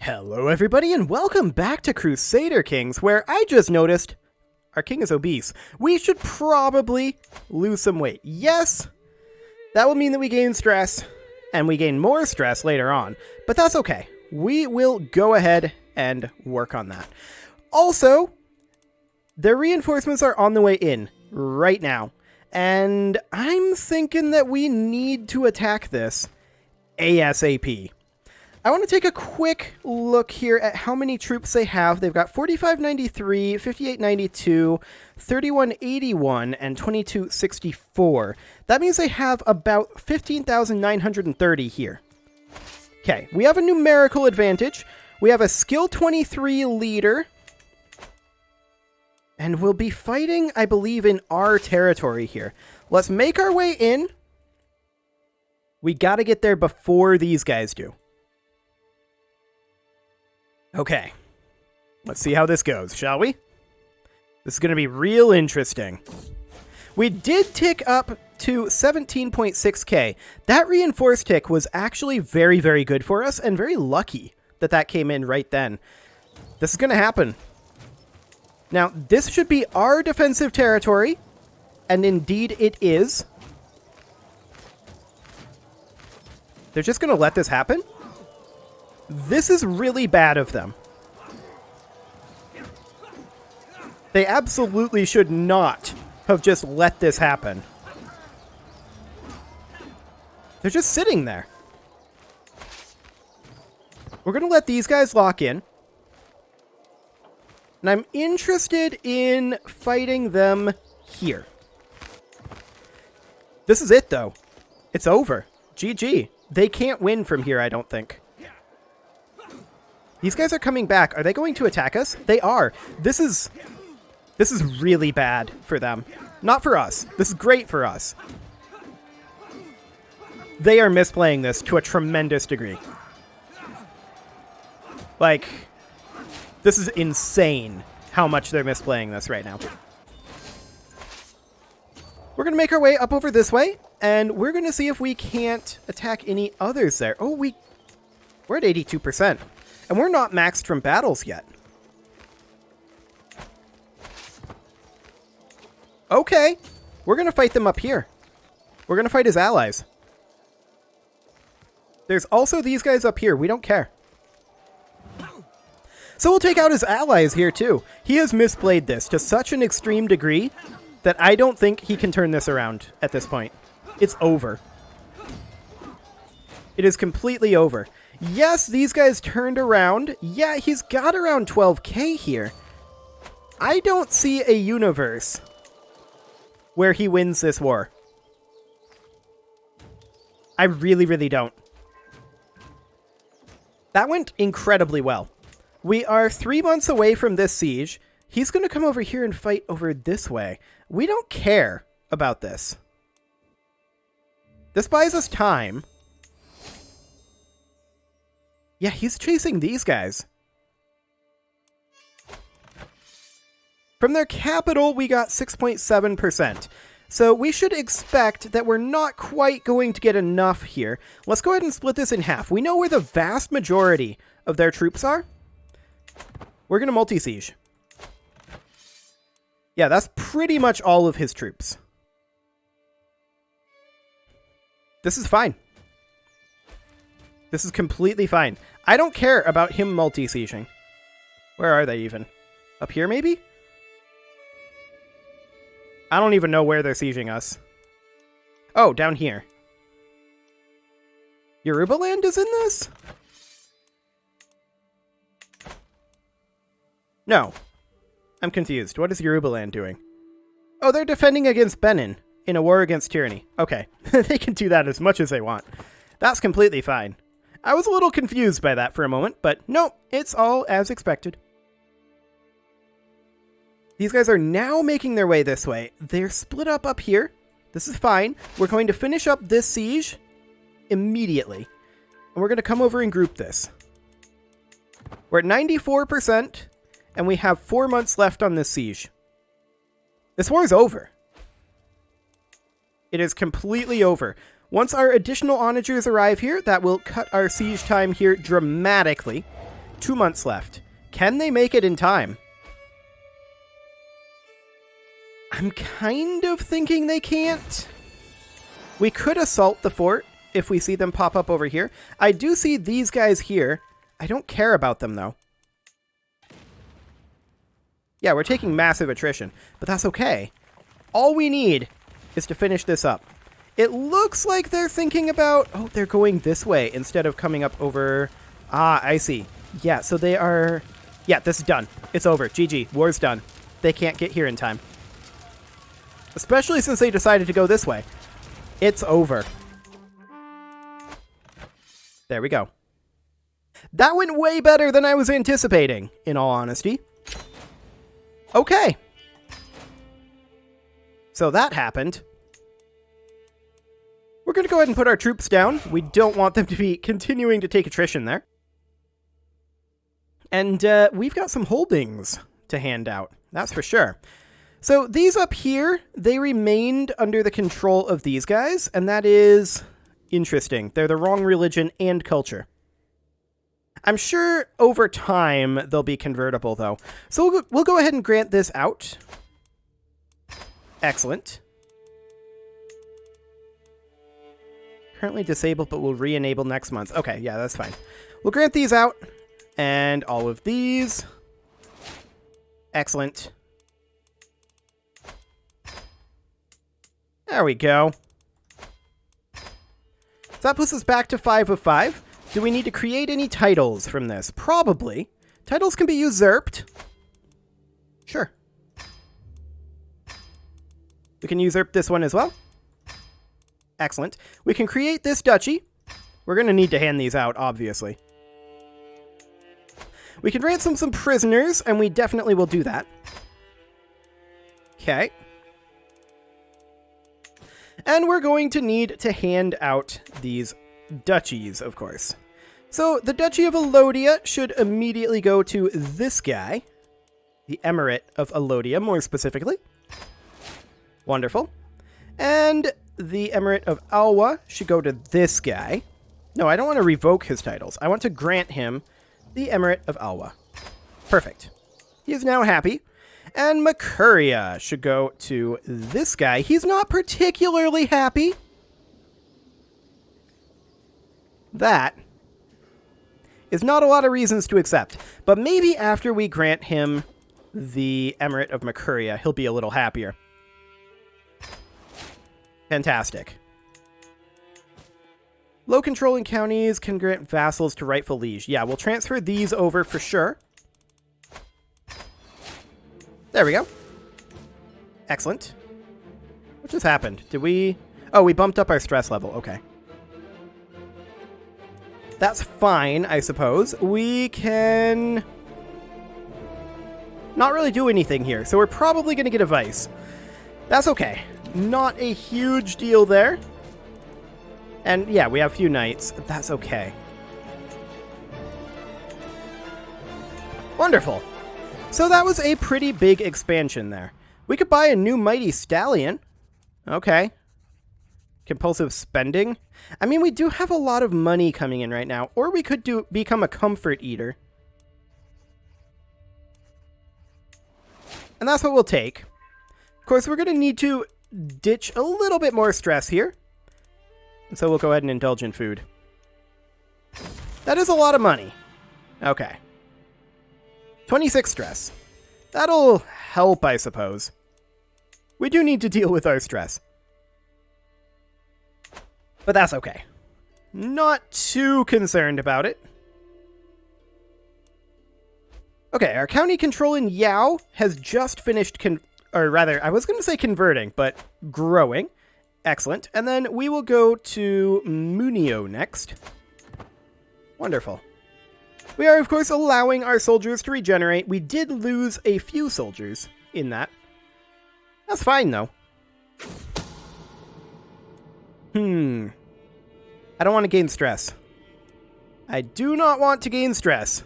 Hello everybody and welcome back to Crusader Kings, where I just noticed our king is obese. We should probably lose some weight. Yes, that will mean that we gain stress, and we gain more stress later on, but that's okay. We will go ahead and work on that. Also, the reinforcements are on the way in right now, and I'm thinking that we need to attack this ASAP. I want to take a quick look here at how many troops they have. They've got 4593, 5892, 3181, and 2264. That means they have about 15,930 here. Okay, we have a numerical advantage. We have a skill 23 leader. And we'll be fighting, I believe, in our territory here. Let's make our way in. We got to get there before these guys do. Okay, let's see how this goes, shall we? This is going to be real interesting. We did tick up to 17.6k. That reinforced tick was actually very, very good for us, and very lucky that that came in right then. This is going to happen. Now, this should be our defensive territory, and indeed it is. They're just going to let this happen? This is really bad of them. They absolutely should not have just let this happen. They're just sitting there. We're going to let these guys lock in. And I'm interested in fighting them here. This is it, though. It's over. GG. They can't win from here, I don't think. These guys are coming back. Are they going to attack us? They are. This is really bad for them. Not for us. This is great for us. They are misplaying this to a tremendous degree. Like, this is insane how much they're misplaying this right now. We're going to make our way up over this way, and we're going to see if we can't attack any others there. Oh, we're at 82%. And we're not maxed from battles yet. Okay. We're going to fight them up here. We're going to fight his allies. There's also these guys up here. We don't care. So we'll take out his allies here too. He has misplayed this to such an extreme degree that I don't think he can turn this around at this point. It's over. It is completely over. Yes, these guys turned around. Yeah, he's got around 12k here. I don't see a universe where he wins this war. I really, really don't. That went incredibly well. We are 3 months away from this siege. He's going to come over here and fight over this way. We don't care about this. This buys us time. Yeah, he's chasing these guys. From their capital, we got 6.7%. So we should expect that we're not quite going to get enough here. Let's go ahead and split this in half. We know where the vast majority of their troops are. We're going to multi-siege. Yeah, that's pretty much all of his troops. This is fine. This is completely fine. I don't care about him multi-sieging. Where are they even? Up here, maybe? I don't even know where they're sieging us. Oh, down here. Yoruba land is in this? No. I'm confused. What is Yoruba land doing? Oh, they're defending against Benin in a war against tyranny. Okay. They can do that as much as they want. That's completely fine. I was a little confused by that for a moment, but no, it's all as expected. These guys are now making their way this way. They're split up here. This is fine. We're going to finish up this siege immediately. And we're going to come over and group this. We're at 94%, and we have 4 months left on this siege. This war is over. It is completely over. Once our additional onagers arrive here, that will cut our siege time here dramatically. 2 months left. Can they make it in time? I'm kind of thinking they can't. We could assault the fort if we see them pop up over here. I do see these guys here. I don't care about them, though. Yeah, we're taking massive attrition, but that's okay. All we need is to finish this up. It looks like they're thinking about... Oh, they're going this way instead of coming up over... Ah, I see. Yeah, so they are... Yeah, this is done. It's over. GG. War's done. They can't get here in time. Especially since they decided to go this way. It's over. There we go. That went way better than I was anticipating, in all honesty. Okay. So that happened. We're going to go ahead and put our troops down. We don't want them to be continuing to take attrition there. And we've got some holdings to hand out. That's for sure. So these up here, they remained under the control of these guys, and that is interesting. They're the wrong religion and culture. I'm sure over time they'll be convertible, though. So we'll go ahead and grant this out. Excellent. Currently disabled, but will re-enable next month. Okay, yeah, that's fine. We'll grant these out, and all of these. Excellent. There we go. So that puts us back to 5 of 5. Do we need to create any titles from this? Probably. Titles can be usurped. Sure. We can usurp this one as well. Excellent. We can create this duchy. We're going to need to hand these out, obviously. We can ransom some prisoners, and we definitely will do that. Okay. And we're going to need to hand out these duchies, of course. So the Duchy of Alodia should immediately go to this guy. The Emirate of Alodia, more specifically. Wonderful. And the Emirate of Alwa should go to this guy. No, I don't want to revoke his titles. I want to grant him the Emirate of Alwa. Perfect. He is now happy. And Makuria should go to this guy. He's not particularly happy. That is not a lot of reasons to accept. But maybe after we grant him the Emirate of Makuria, he'll be a little happier. Fantastic. Low controlling counties can grant vassals to rightful liege. Yeah, we'll transfer these over for sure. There we go. Excellent. What just happened? Did we... Oh, we bumped up our stress level. Okay. That's fine, I suppose. We can... not really do anything here, so we're probably going to get a vice. That's okay. Not a huge deal there. And yeah, we have a few knights. That's okay. Wonderful. So that was a pretty big expansion there. We could buy a new mighty stallion. Okay. Compulsive spending. I mean, we do have a lot of money coming in right now. Or we could become a comfort eater. And that's what we'll take. Of course, we're going to need to ditch a little bit more stress here. And so we'll go ahead and indulge in food. That is a lot of money. Okay. 26 stress. That'll help, I suppose. We do need to deal with our stress. But that's okay. Not too concerned about it. Okay, our county control in Yao has just finished, or rather, I was going to say converting, but growing. Excellent. And then we will go to Munio next. Wonderful. We are, of course, allowing our soldiers to regenerate. We did lose a few soldiers in that. That's fine, though. I don't want to gain stress. I do not want to gain stress.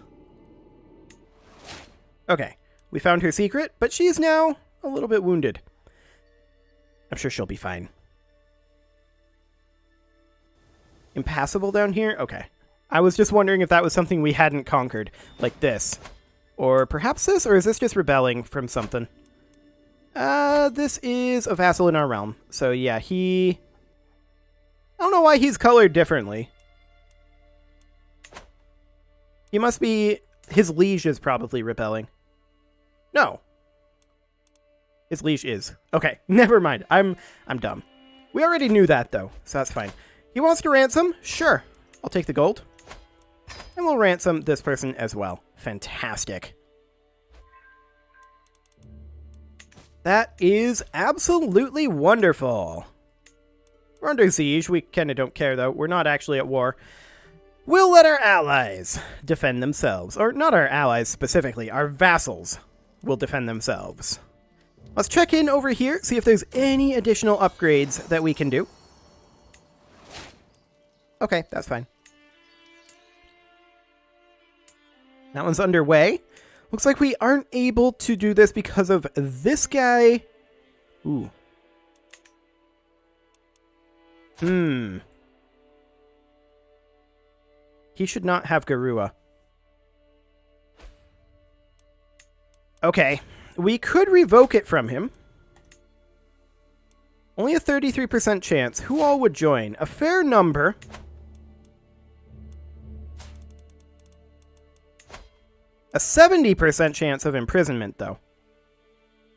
Okay, we found her secret, but she is now a little bit wounded. I'm sure she'll be fine. Impassable down here? Okay. I was just wondering if that was something we hadn't conquered, like this. Or perhaps this, or is this just rebelling from something? This is a vassal in our realm. So yeah, I don't know why he's colored differently. He must be... His liege is probably rebelling. No. His liege is. Okay, never mind. I'm dumb. We already knew that, though, so that's fine. He wants to ransom? Sure. I'll take the gold. And we'll ransom this person as well. Fantastic. That is absolutely wonderful. We're under siege. We kind of don't care, though. We're not actually at war. We'll let our allies defend themselves. Or not our allies specifically. Our vassals will defend themselves. Let's check in over here, see if there's any additional upgrades that we can do. Okay, that's fine. That one's underway. Looks like we aren't able to do this because of this guy. Ooh. He should not have Garua. Okay. We could revoke it from him. Only a 33% chance. Who all would join? A fair number. A 70% chance of imprisonment, though.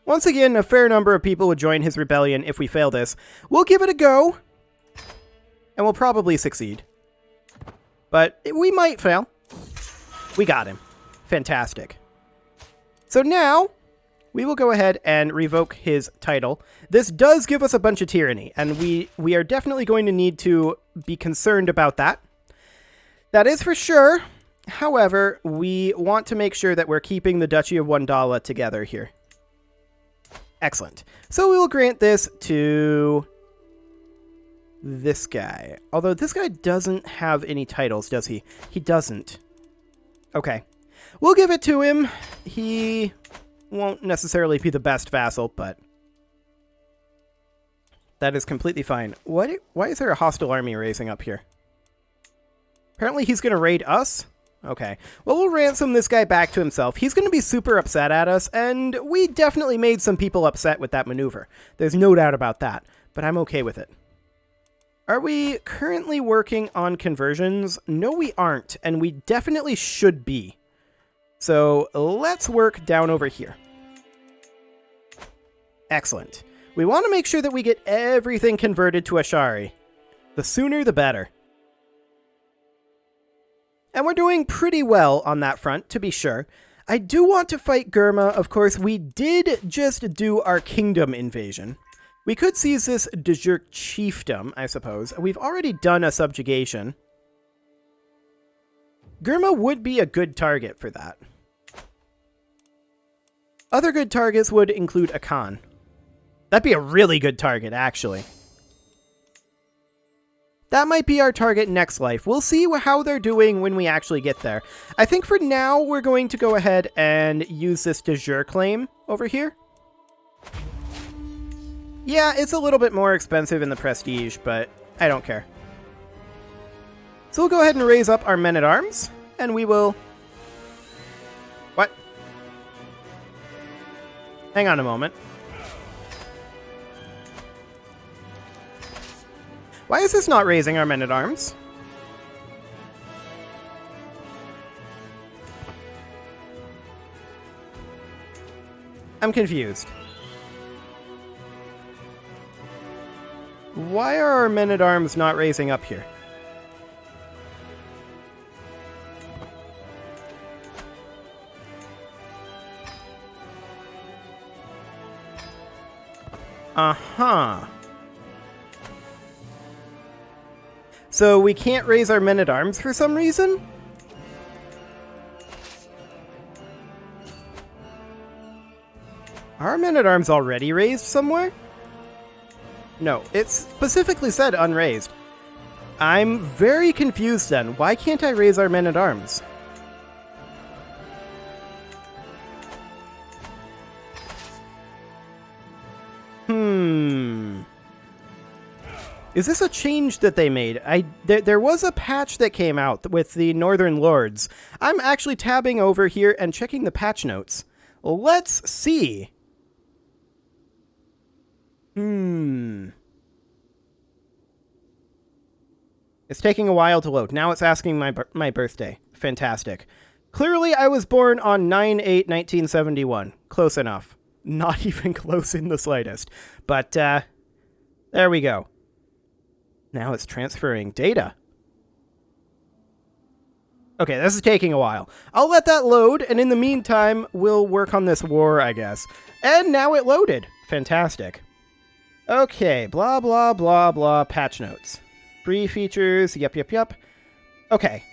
Once again, a fair number of people would join his rebellion if we fail this. We'll give it a go. And we'll probably succeed. But we might fail. We got him. Fantastic. So now, we will go ahead and revoke his title. This does give us a bunch of tyranny, and we are definitely going to need to be concerned about that. That is for sure. However, we want to make sure that we're keeping the Duchy of Wandala together here. Excellent. So we will grant this to this guy. Although this guy doesn't have any titles, does he? He doesn't. Okay. We'll give it to him. He won't necessarily be the best vassal, but that is completely fine. Why is there a hostile army raising up here? Apparently he's going to raid us? Okay. Well, we'll ransom this guy back to himself. He's going to be super upset at us, and we definitely made some people upset with that maneuver. There's no doubt about that, but I'm okay with it. Are we currently working on conversions? No, we aren't, and we definitely should be. So let's work down over here. Excellent. We want to make sure that we get everything converted to Ashari. The sooner, the better. And we're doing pretty well on that front, to be sure. I do want to fight Gurma. Of course, we did just do our kingdom invasion. We could seize this de jure chiefdom, I suppose. We've already done a subjugation. Gurma would be a good target for that. Other good targets would include Akan. That'd be a really good target, actually. That might be our target next life. We'll see how they're doing when we actually get there. I think for now, we're going to go ahead and use this de jure claim over here. Yeah, it's a little bit more expensive in the prestige, but I don't care. So we'll go ahead and raise up our men-at-arms, and we will... What? Hang on a moment. Why is this not raising our men-at-arms? I'm confused. Why are our men-at-arms not raising up here? Uh-huh. So we can't raise our men-at-arms for some reason? Are our men-at-arms already raised somewhere? No, it specifically said unraised. I'm very confused then. Why can't I raise our men-at-arms? Is this a change that they made? There was a patch that came out with the Northern Lords. I'm actually tabbing over here and checking the patch notes. Let's see. It's taking a while to load. Now it's asking my birthday. Fantastic. Clearly, I was born on 9/8/1971. Close enough. Not even close in the slightest. But, there we go. Now it's transferring data. Okay, this is taking a while. I'll let that load, and in the meantime, we'll work on this war, I guess. And now it loaded. Fantastic. Okay, blah, blah, blah, blah, patch notes. Free features, yep. Okay.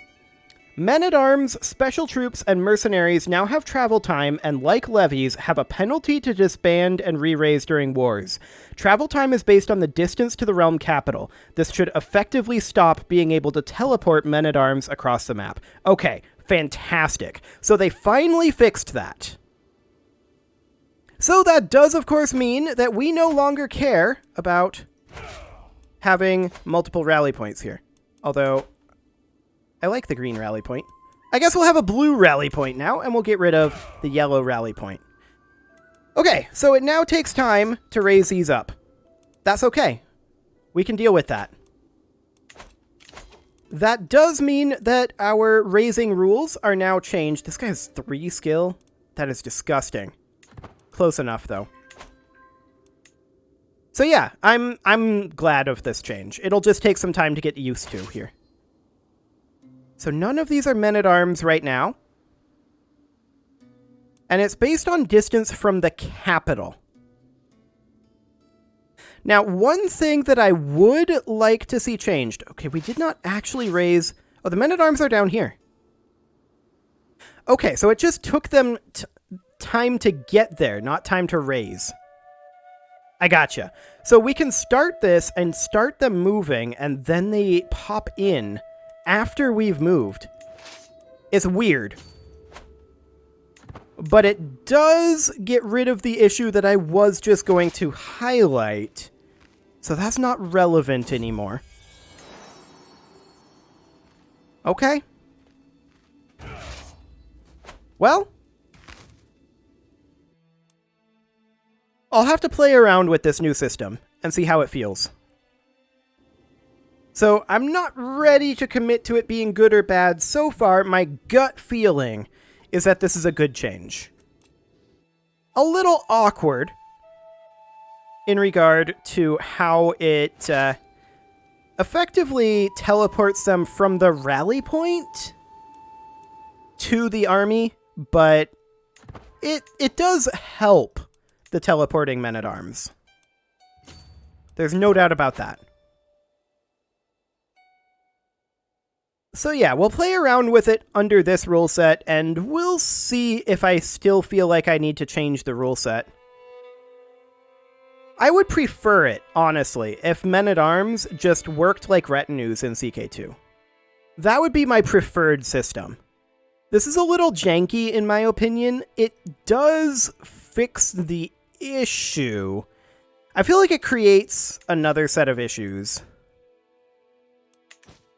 Men-at-Arms, special troops, and mercenaries now have travel time and, like levies, have a penalty to disband and re-raise during wars. Travel time is based on the distance to the realm capital. This should effectively stop being able to teleport men-at-arms across the map. Okay, fantastic. So they finally fixed that. So that does, of course, mean that we no longer care about having multiple rally points here. Although, I like the green rally point. I guess we'll have a blue rally point now, and we'll get rid of the yellow rally point. Okay, so it now takes time to raise these up. That's okay. We can deal with that. That does mean that our raising rules are now changed. This guy has 3 skill. That is disgusting. Close enough, though. So yeah, I'm glad of this change. It'll just take some time to get used to here. So none of these are men-at-arms right now. And it's based on distance from the capital. Now, one thing that I would like to see changed... Okay, we did not actually raise... Oh, the men-at-arms are down here. Okay, so it just took them time to get there, not time to raise. I gotcha. So we can start this and start them moving, and then they pop in after we've moved. It's weird. But it does get rid of the issue that I was just going to highlight. So that's not relevant anymore. Okay. Well, I'll have to play around with this new system and see how it feels. So I'm not ready to commit to it being good or bad. So far, my gut feeling is that this is a good change. A little awkward in regard to how it effectively teleports them from the rally point to the army, but it does help the teleporting men-at-arms. There's no doubt about that. So yeah, we'll play around with it under this rule set, and we'll see if I still feel like I need to change the rule set. I would prefer it, honestly, if men-at-arms just worked like retinues in CK2. That would be my preferred system. This is a little janky, in my opinion. It does fix the issue. I feel like it creates another set of issues.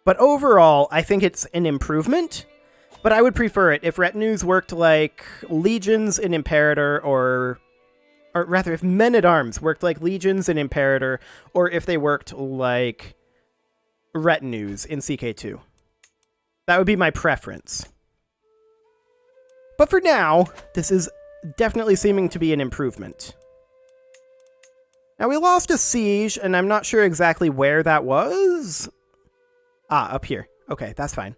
But overall, I think it's an improvement, but I would prefer it if retinues worked like legions in Imperator, or rather, if men-at-arms worked like legions in Imperator, or if they worked like retinues in CK2. That would be my preference. But for now, this is definitely seeming to be an improvement. Now, we lost a siege, and I'm not sure exactly where that was. Ah, up here. Okay, that's fine.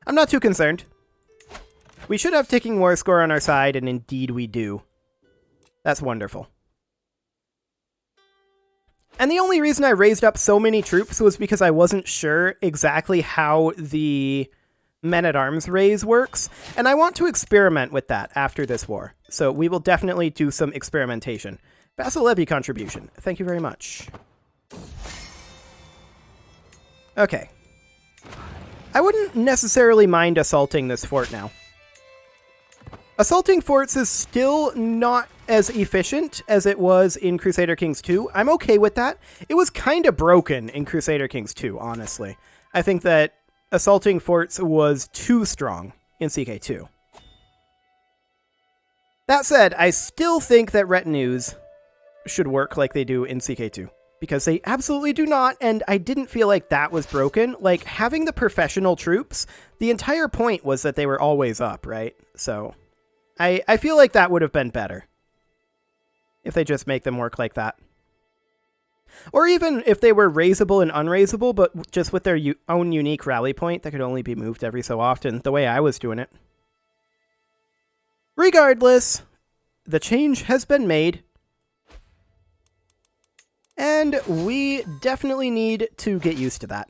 I'm not too concerned. We should have ticking war score on our side, and indeed we do. That's wonderful. And the only reason I raised up so many troops was because I wasn't sure exactly how the men-at-arms raise works, and I want to experiment with that after this war. So we will definitely do some experimentation. Vassal levy contribution. Thank you very much. Okay. I wouldn't necessarily mind assaulting this fort now. Assaulting forts is still not as efficient as it was in Crusader Kings 2. I'm okay with that. It was kind of broken in Crusader Kings 2, honestly. I think that assaulting forts was too strong in CK2. That said, I still think that retinues should work like they do in CK2. Because they absolutely do not, and I didn't feel like that was broken. Like, having the professional troops, the entire point was that they were always up, right? So, I feel like that would have been better. If they just make them work like that. Or even if they were raisable and unraisable, but just with their own unique rally point that could only be moved every so often, the way I was doing it. Regardless, the change has been made. And we definitely need to get used to that.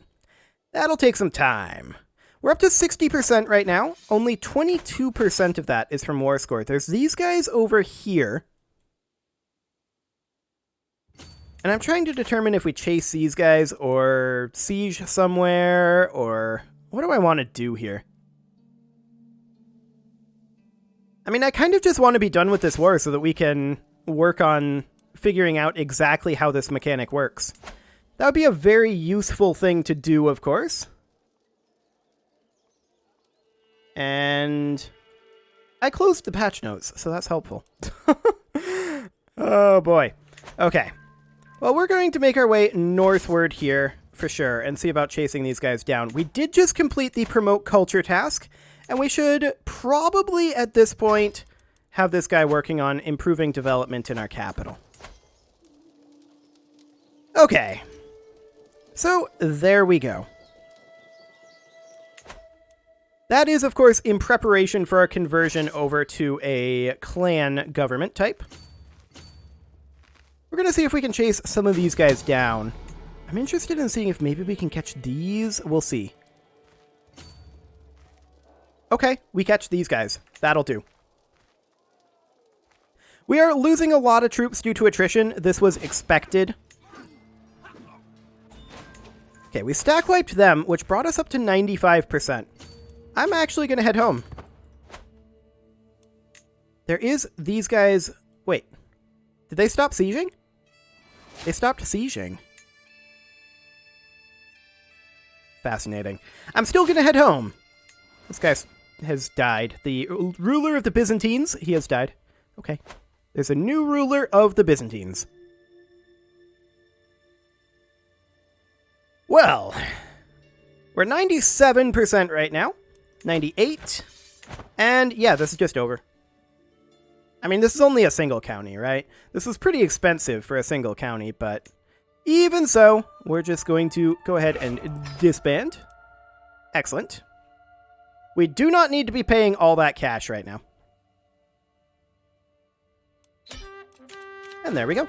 That'll take some time. We're up to 60% right now. Only 22% of that is from War Score. There's these guys over here. And I'm trying to determine if we chase these guys or siege somewhere, or what do I want to do here? I mean, I kind of just want to be done with this war so that we can work on figuring out exactly how this mechanic works. That would be a very useful thing to do, of course. And I closed the patch notes, so that's helpful. Oh boy. Okay. Well, we're going to make our way northward here for sure and see about chasing these guys down. We did just complete the promote culture task, and we should probably at this point have this guy working on improving development in our capital. Okay, so there we go. That is, of course, in preparation for our conversion over to a clan government type. We're going to see if we can chase some of these guys down. I'm interested in seeing if maybe we can catch these. We'll see. Okay, we catch these guys. That'll do. We are losing a lot of troops due to attrition. This was expected. Okay, we stack wiped them, which brought us up to 95%. I'm actually going to head home. There is these guys... Wait. Did they stop sieging? They stopped sieging. Fascinating. I'm still going to head home. This guy has died. The ruler of the Byzantines, he has died. Okay. There's a new ruler of the Byzantines. Well, we're 97% right now. 98. And yeah, this is just over. I mean, this is only a single county, right? This is pretty expensive for a single county, but even so, we're just going to go ahead and disband. Excellent. We do not need to be paying all that cash right now. And there we go.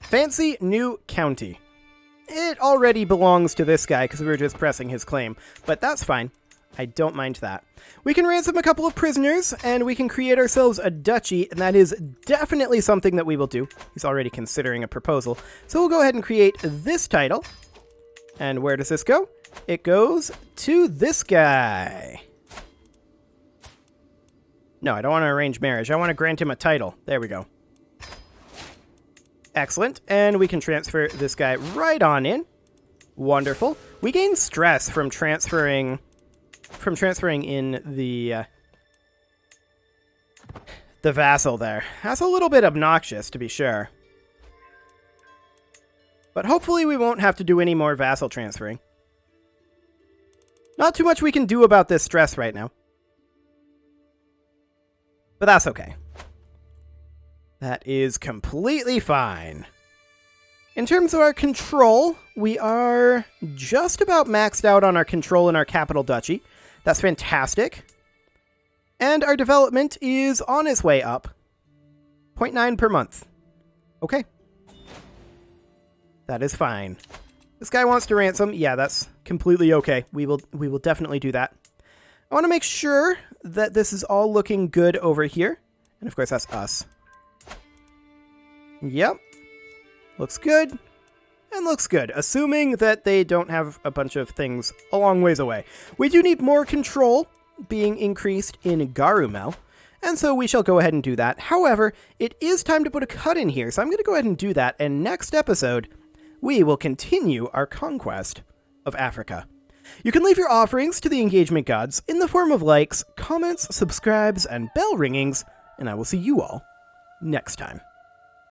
Fancy new county. It already belongs to this guy because we were just pressing his claim, but that's fine. I don't mind that. We can ransom a couple of prisoners, and we can create ourselves a duchy, and that is definitely something that we will do. He's already considering a proposal. So we'll go ahead and create this title. And where does this go? It goes to this guy. No, I don't want to arrange marriage. I want to grant him a title. There we go. Excellent. And we can transfer this guy right on in. Wonderful. We gain stress from transferring in the vassal there. That's a little bit obnoxious, to be sure. But hopefully we won't have to do any more vassal transferring. Not too much we can do about this stress right now. But that's okay. That is completely fine. In terms of our control, we are just about maxed out on our control in our capital duchy. That's fantastic. And our development is on its way up. 0.9 per month. Okay. That is fine. This guy wants to ransom. Yeah, that's completely okay. We will definitely do that. I want to make sure that this is all looking good over here. And of course, that's us. Yep. Looks good. And looks good, assuming that they don't have a bunch of things a long ways away. We do need more control being increased in Garumel. And so we shall go ahead and do that. However, it is time to put a cut in here, so I'm going to go ahead and do that, and next episode, we will continue our conquest of Africa. You can leave your offerings to the engagement gods in the form of likes, comments, subscribes, and bell ringings, and I will see you all next time.